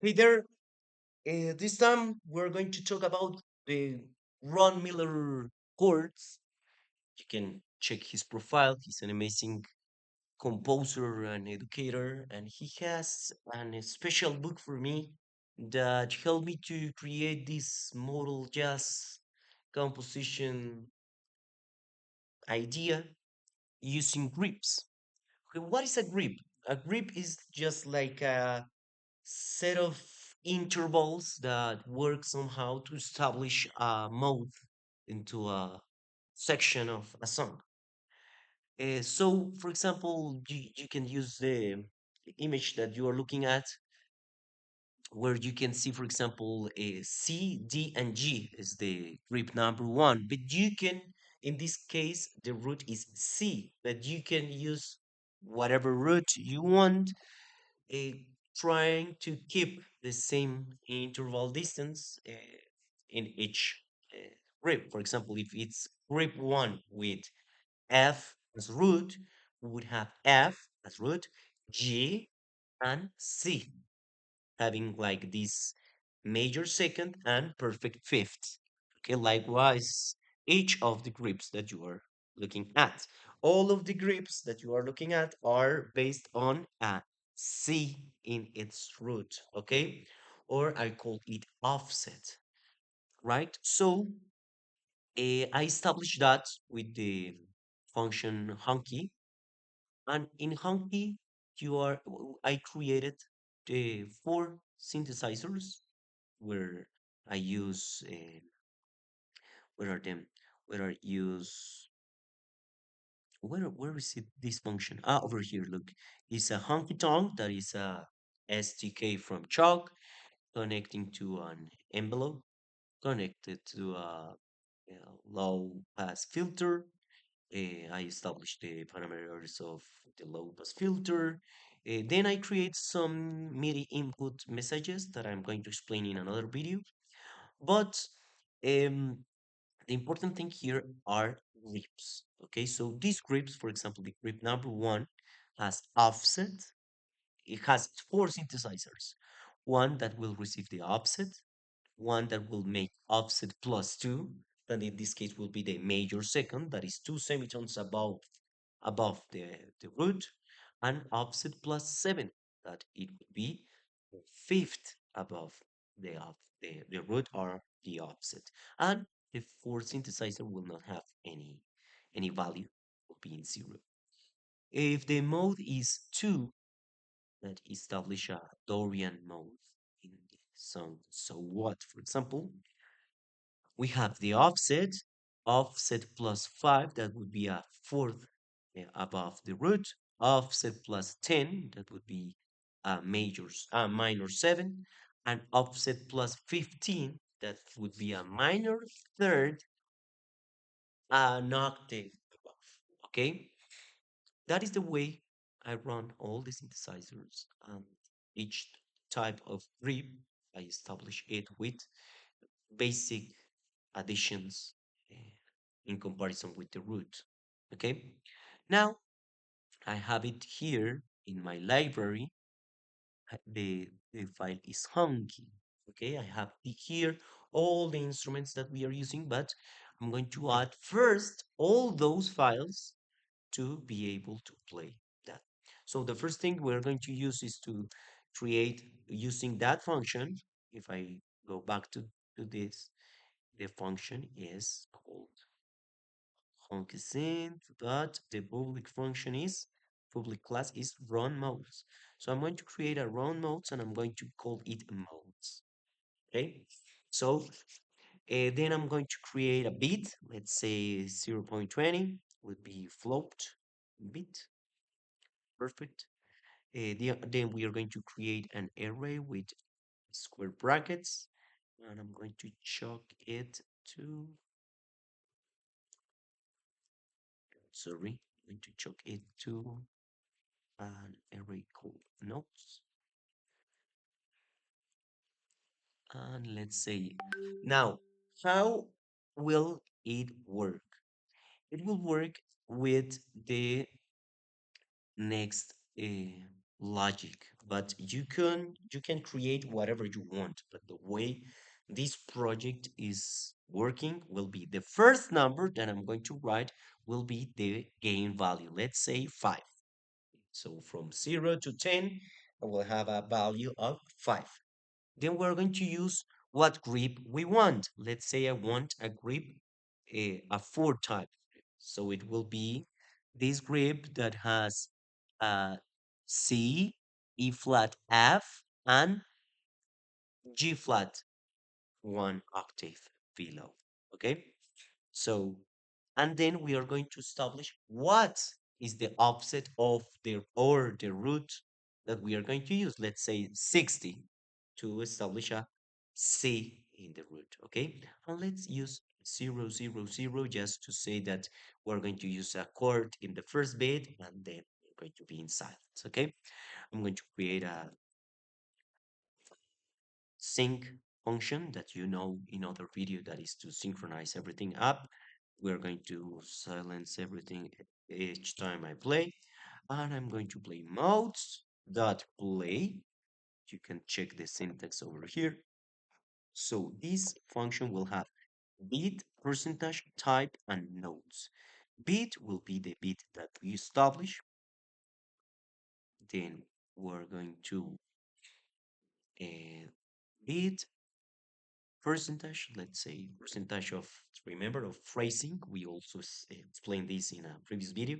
Hey there, this time we're going to talk about the Ron Miller chords. You can check his profile. He's an amazing composer and educator, and he has a special book for me that helped me to create this modal jazz composition idea using grips. Okay, what is a grip? A grip is just like a set of intervals that work somehow to establish a mode into a section of a song. So, for example, you can use the image that you are looking at, where you can see, for example, C, D, and G is the grip number one. But you can, in this case, the root is C, but you can use whatever root you want, uh, trying to keep the same interval distance in each grip. For example, if it's grip one with F as root, we would have F as root, G, and C, having like this major second and perfect fifth. Okay, likewise, each of the grips that you are looking at. All of the grips that you are looking at are based on a C in its root, okay? Or I call it offset, right? So I established that with the function hunky, and in hunky, I created the four synthesizers where I use where are them? Where I use where is it this function? Ah, over here. Look, it's a honky tonk that is a SDK from Chalk connecting to an envelope connected to a low pass filter. I establish the parameters of the low pass filter. Then I create some MIDI input messages that I'm going to explain in another video. But um, the important thing here are grips. Okay, so these grips, for example, the grip number one has offset. It has four synthesizers. One that will receive the offset, one that will make offset plus two, that in this case will be the major second, that is two semitones above the root, and offset plus seven, that it would be the fifth above the root or the offset. And the fourth synthesizer will not have any value, will be in zero. If the mode is two, that establish a Dorian mode in the song. So what, for example, we have the offset, offset plus 5, that would be a fourth above the root, offset plus 10, that would be a minor 7, and offset plus 15, that would be a minor third, an octave above. Okay, that is the way I run all the synthesizers, and each type of grip I establish it with basic additions in comparison with the root. Okay, now I have it here in my library. The file is hunky. Okay, I have here all the instruments that we are using, but I'm going to add first all those files to be able to play that. So the first thing we're going to use is to create using that function. If I go back to this, the function is called honky but the public function is public class is run modes. So I'm going to create a run modes and I'm going to call it modes. Okay. So then I'm going to create a bit. Let's say 0.20 would be float bit. Perfect. Then we are going to create an array with square brackets, and I'm going to chuck it to, sorry, I'm going to chuck it to an array called notes. And let's say, now, how will it work? It will work with the next logic. but you can create whatever you want. But the way this project is working will be the first number that I'm going to write will be the gain value. Let's say 5. So from 0 to 10, I will have a value of 5. Then we're going to use what grip we want. Let's say I want a grip, a 4 type. So it will be this grip that has C, E flat F, and G flat 1 octave below. Okay? So, and then we are going to establish what is the offset of the root that we are going to use. Let's say 60 to establish a C in the root. Okay, and let's use 0, 0, 0 just to say that we're going to use a chord in the first bit and then we're going to be in silence. Okay, I'm going to create a sync function that you know in other video that is to synchronize everything up. We're going to silence everything each time I play. And I'm going to play modes dot play. You can check the syntax over here. So this function will have bit, percentage, type, and nodes. Bit will be the bit that we establish. Then we're going to uh, bit percentage, let's say percentage of, remember, of phrasing. We also explained this in a previous video.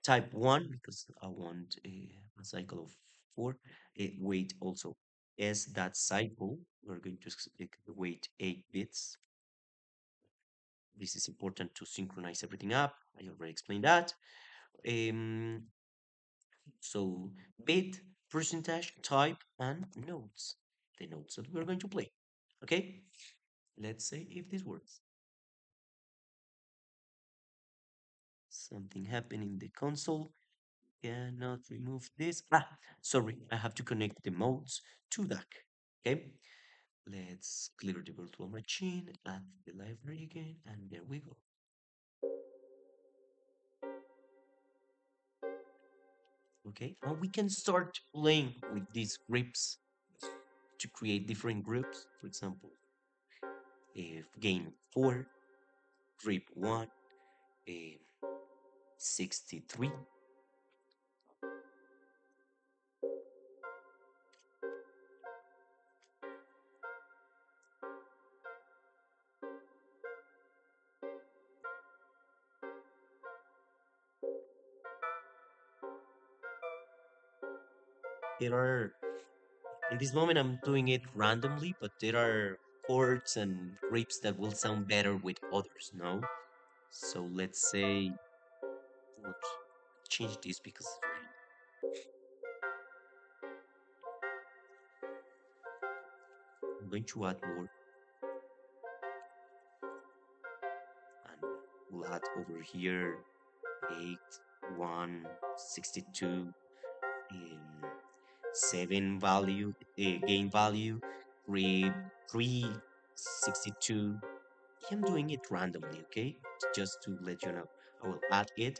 Type 1, because I want a cycle of 4. Wait also as that cycle, we're going to wait 8 bits. This is important to synchronize everything up. I already explained that. Um, so bit, percentage, type, and notes. The notes that we're going to play. Okay, let's see if this works. Something happened in the console. Cannot remove this. Sorry, I have to connect the modes to DAC. Okay, let's clear the virtual machine, add the library again, and there we go. Okay, and we can start playing with these grips to create different groups. For example, if gain 4, grip 1, eh, 63. There are, in this moment, I'm doing it randomly, but there are chords and grips that will sound better with others, no? So let's say, oops, change this because I'm going to add more, and we'll add over here 8, 1, 62, um, 7 value, gain value, 3, 3, 62. I'm doing it randomly, okay? Just to let you know. I will add it.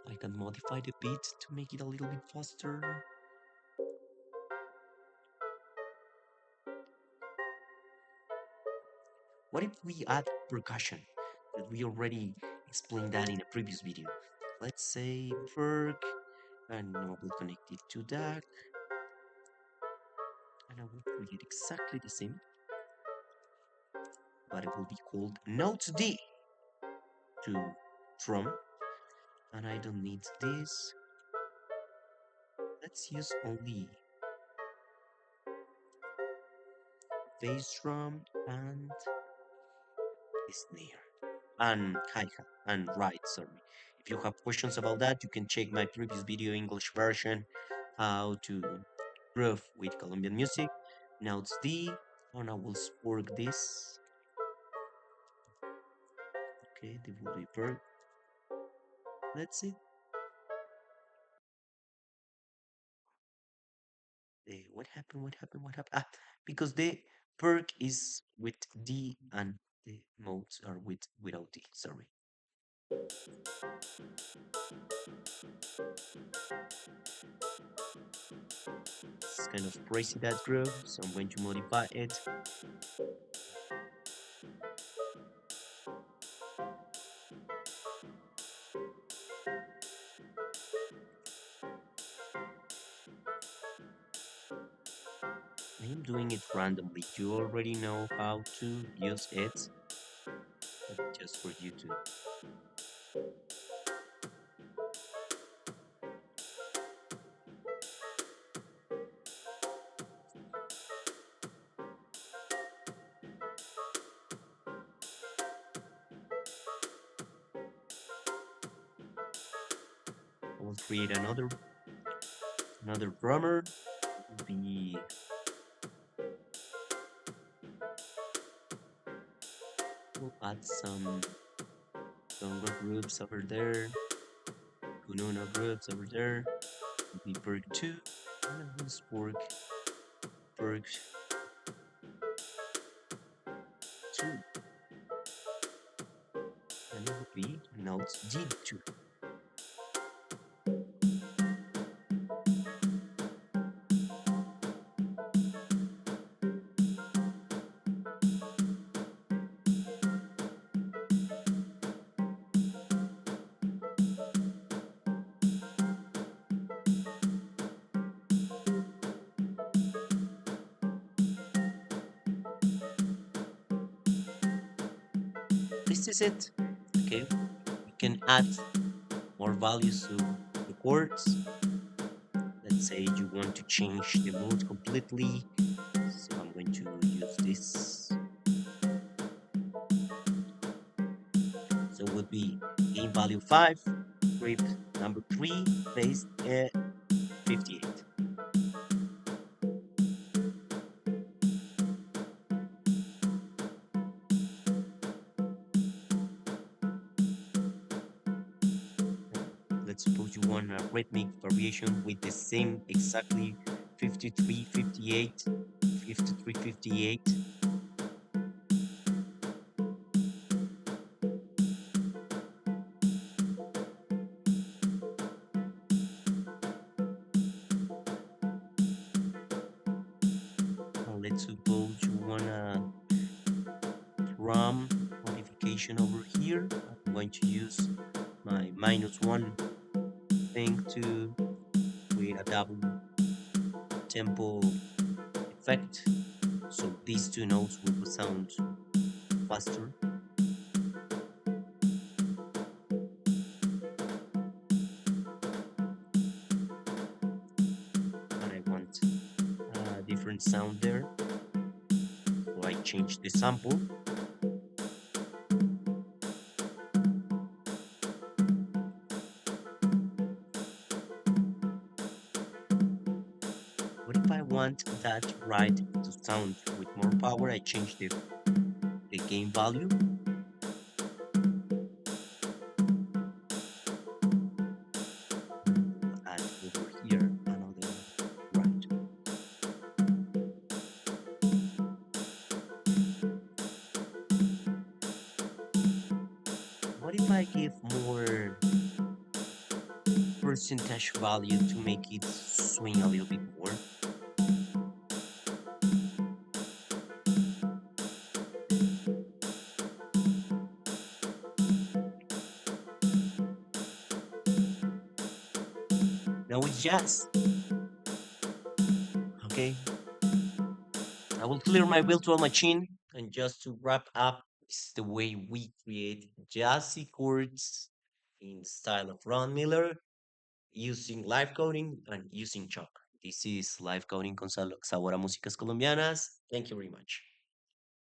I can modify the beat to make it a little bit faster. What if we add percussion? That we already explained that in a previous video. Let's say perk, and I will connect it to that, and I will create exactly the same, but it will be called Notes D to drum, and I don't need this. Let's use only bass drum and snare and hi-hat and right, sorry. If you have questions about that, you can check my previous video English version, how to groove with Colombian music. Now it's D, and I will work this. Okay, the will be bird. Let's see. What happened? What happened? What happened? Because Perk is with D and the modes are without D. Sorry. It's kind of crazy that groove, so I'm going to modify it. I am doing it randomly. You already know how to use it, but just for you to. I will create another drummer. It will be. We'll add some conga groups over there, Kununa groups over there. Will be perk two, and I will perk two, and it will be notes D2. This is it. Okay, we can add more values to the chords. Let's say you want to change the mood completely. So I'm going to use this. So it would be gain value 5, grip number 3, bass 58. And let's suppose you want a rhythmic variation with the same exactly 53, 58, 53, 58. And let's suppose you want a drum modification over here. I'm going to use my -1 thing to create a double tempo effect. So these two notes will sound faster. But I want a different sound there. So I change the sample. What if I want that right to sound with more power? I change the gain value. And we'll add over here another right. What if I give more percentage value to make it swing a little bit more? Now it's jazz. Okay, I will clear my virtual machine, and just to wrap up, this is the way we create jazzy chords in style of Ron Miller using live coding and using chalk. This is live coding con sabor a músicas colombianas. Thank you very much.